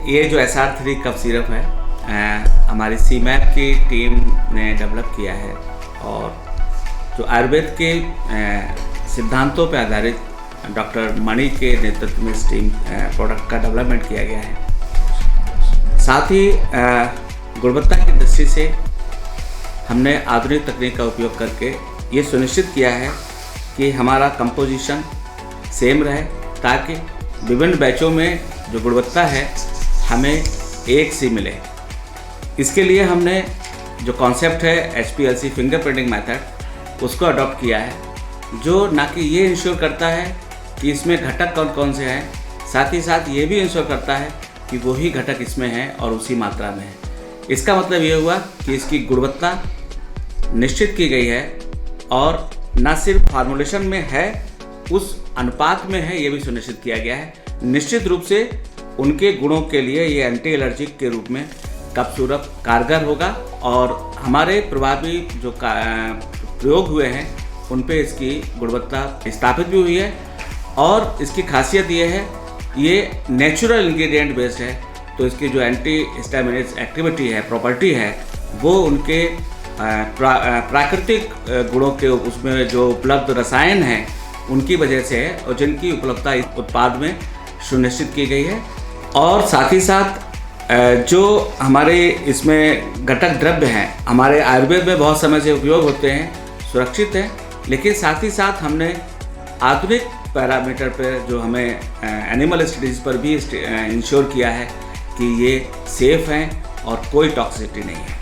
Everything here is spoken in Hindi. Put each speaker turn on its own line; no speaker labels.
ये जो SR3 कफ सिरप है हमारी CMAP की टीम ने डेवलप किया है और जो आयुर्वेद के सिद्धांतों पर आधारित डॉक्टर मणि के नेतृत्व में इस टीम प्रोडक्ट का डेवलपमेंट किया गया है। साथ ही गुणवत्ता की दृष्टि से हमने आधुनिक तकनीक का उपयोग करके ये सुनिश्चित किया है कि हमारा कंपोजिशन सेम रहे ताकि विभिन्न बैचों में जो गुणवत्ता है हमें एक सी मिले। इसके लिए हमने जो कॉन्सेप्ट है HPLC फिंगरप्रिंटिंग मेथड उसको अडॉप्ट किया है, जो ना कि ये इंश्योर करता है कि इसमें घटक कौन कौन से हैं, साथ ही साथ ये भी इंश्योर करता है कि वही घटक इसमें हैं और उसी मात्रा में है। इसका मतलब ये हुआ कि इसकी गुणवत्ता निश्चित की गई है और न सिर्फ फार्मूलेशन में है, उस अनुपात में है, ये भी सुनिश्चित किया गया है। निश्चित रूप से उनके गुणों के लिए ये एंटी एलर्जिक के रूप में कफ सिरप कारगर होगा और हमारे प्रभावी जो प्रयोग हुए हैं उन पे इसकी गुणवत्ता स्थापित भी हुई है। और इसकी खासियत ये है, ये नेचुरल इंग्रेडिएंट बेस्ड है, तो इसकी जो एंटी हिस्टामिनेज एक्टिविटी है, प्रॉपर्टी है, वो उनके प्राकृतिक गुणों के उसमें जो उपलब्ध रसायन हैं उनकी वजह से है और जिनकी उपलब्धता इस उत्पाद में सुनिश्चित की गई है। और साथ ही साथ जो हमारे इसमें घटक द्रव्य हैं हमारे आयुर्वेद में बहुत समय से उपयोग होते हैं, सुरक्षित हैं, लेकिन साथ ही साथ हमने आधुनिक पैरामीटर पर जो हमें एनिमल स्टडीज़ पर भी इंश्योर किया है कि ये सेफ़ हैं और कोई टॉक्सिसिटी नहीं है।